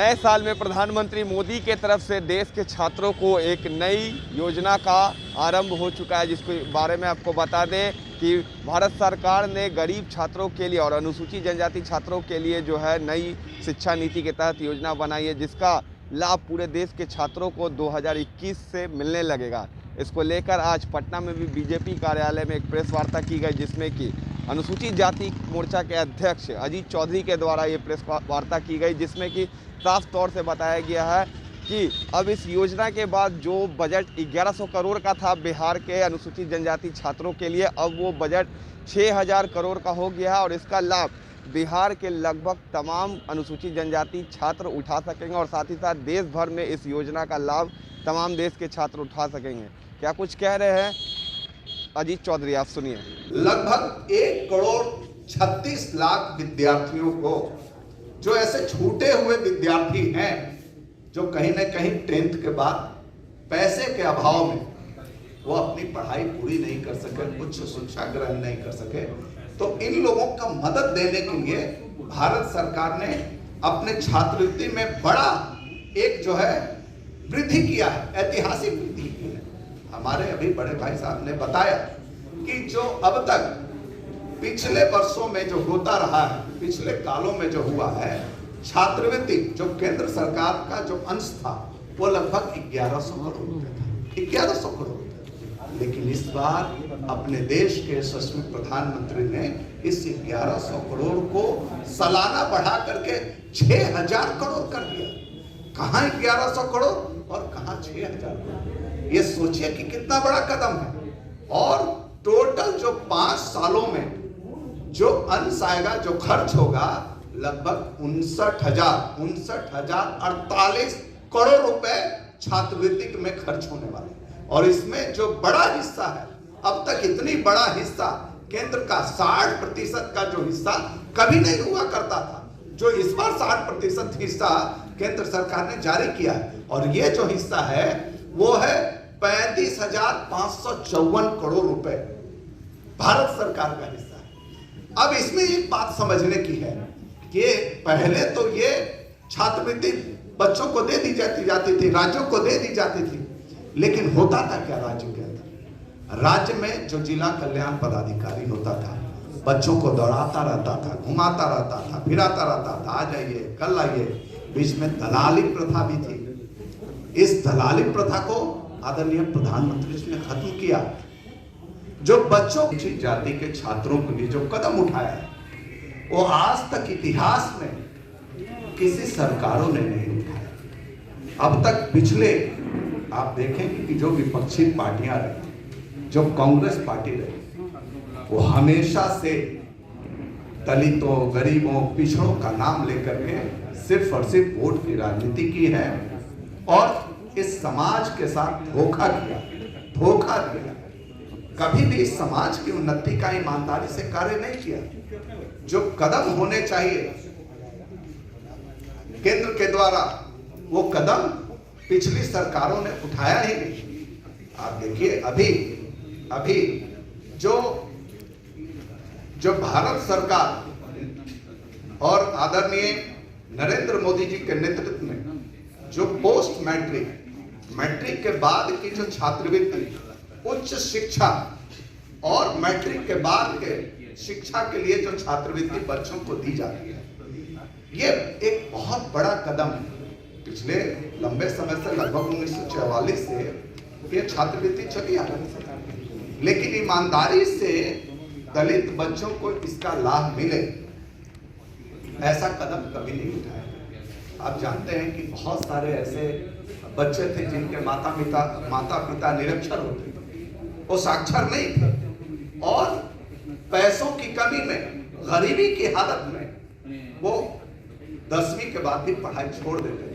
नए साल में प्रधानमंत्री मोदी के तरफ से देश के छात्रों को एक नई योजना का आरंभ हो चुका है, जिसके बारे में आपको बता दें कि भारत सरकार ने गरीब छात्रों के लिए और अनुसूचित जनजाति छात्रों के लिए जो है नई शिक्षा नीति के तहत योजना बनाई है, जिसका लाभ पूरे देश के छात्रों को 2021 से मिलने लगेगा। इसको लेकर आज पटना में भी बीजेपी कार्यालय में एक प्रेस वार्ता की गई, जिसमें कि अनुसूचित जाति मोर्चा के अध्यक्ष अजीत चौधरी के द्वारा ये प्रेस वार्ता की गई, जिसमें कि साफ तौर से बताया गया है कि अब इस योजना के बाद जो बजट 1100 करोड़ का था बिहार के अनुसूचित जनजाति छात्रों के लिए, अब वो बजट 6000 करोड़ का हो गया है और इसका लाभ बिहार के लगभग तमाम अनुसूचित जनजाति छात्र उठा सकेंगे और साथ ही साथ देश भर में इस योजना का लाभ तमाम देश के छात्र उठा सकेंगे। क्या कुछ कह रहे हैं अजीत चौधरी, आप सुनिए। लगभग 1,36,00,000 विद्यार्थियों को, जो ऐसे छूटे हुए विद्यार्थी हैं जो कहीं ना कहीं 10th के बाद पैसे के अभाव में वो अपनी पढ़ाई पूरी नहीं कर सके, उच्च शिक्षा ग्रहण नहीं कर सके, तो इन लोगों का मदद देने के लिए भारत सरकार ने अपने छात्रवृत्ति में बड़ा एक जो है वृद्धि किया है, ऐतिहासिक वृद्धि की है। हमारे अभी बड़े भाई साहब ने बताया कि जो अब तक पिछले वर्षों में जो होता रहा है, पिछले कालों में जो हुआ है, छात्रवृत्ति जो केंद्र सरकार का जो अंश था वो लगभग 1100 करोड़ रुपए था, 1100 करोड़ रुपए। लेकिन इस बार अपने देश के यशस्वी प्रधानमंत्री ने इस 1100 करोड़ को सालाना बढ़ा करके 6000 करोड़ कर दिया। कहां 1100 करोड़ और कहां 6000 करोड़, ये सोचिए कि कितना बड़ा कदम है। और टोटल जो 5 सालों में जो अंश आएगा, जो खर्च होगा, लगभग 59,048 करोड़ रुपए छात्रवृत्ति में खर्च होने वाले। और इसमें जो बड़ा हिस्सा है, अब तक इतनी बड़ा हिस्सा केंद्र का 60% का जो हिस्सा कभी नहीं हुआ करता था, जो इस बार 60% हिस्सा केंद्र सरकार ने जारी किया है। और ये जो हिस्सा है वो है 35,554 करोड़ रुपए भारत सरकार का हिस्सा है। अब इसमें एक बात समझने की है कि पहले तो ये छात्रवृत्ति बच्चों को दे दी जाती थी, राज्यों को दे दी जाती थी, लेकिन होता था क्या राज्य के अंदर? राज्य में जो जिला कल्याण पदाधिकारी होता था, बच्चों को दौड़ाता रहता था, घुमाता रहता था, फिराता रहता था, आ जाइए, कल आइए। बीच में दलाली प्रथा भी थी। इस दलाली प्रथा को आदरणीय प्रधानमंत्री जी ने खत्म किया। जो बच्चों की जाति के छात्रों के लिए जो कदम उठाया है, वो आज तक इतिहास में किसी सरकारों ने नहीं उठाया। अब तक पिछले आप देखेंगे कि जो विपक्षी पार्टियां रही, जो कांग्रेस पार्टी रही, वो हमेशा से दलितों, गरीबों, पिछड़ों का नाम लेकर के सिर्फ और सिर्फ वोट की राजनीति की है और इस समाज के साथ धोखा दिया। कभी भी इस समाज की उन्नति का ईमानदारी से कार्य नहीं किया। जो कदम होने चाहिए केंद्र के द्वारा, वो कदम पिछली सरकारों ने उठाया ही नहीं। आप देखिए अभी जो भारत सरकार और आदरणीय नरेंद्र मोदी जी के नेतृत्व में जो पोस्ट मैट्रिक के बाद की जो छात्रवृत्ति, उच्च शिक्षा और मैट्रिक के बाद के शिक्षा के लिए जो छात्रवृत्ति बच्चों को दी जाती है, ये एक बहुत बड़ा कदम है। पिछले लंबे समय से, लगभग 1944 से ये छात्रवृत्ति चली आ रही है, लेकिन ईमानदारी से दलित बच्चों को इसका लाभ मिले, ऐसा कदम कभी नहीं उठाया। आप जानते हैं कि बहुत सारे ऐसे बच्चे थे जिनके माता पिता निरक्षर होते थे, वो साक्षर नहीं थे और पैसों की कमी में, गरीबी की हालत में वो 10वीं के बाद भी पढ़ाई छोड़ देते थे।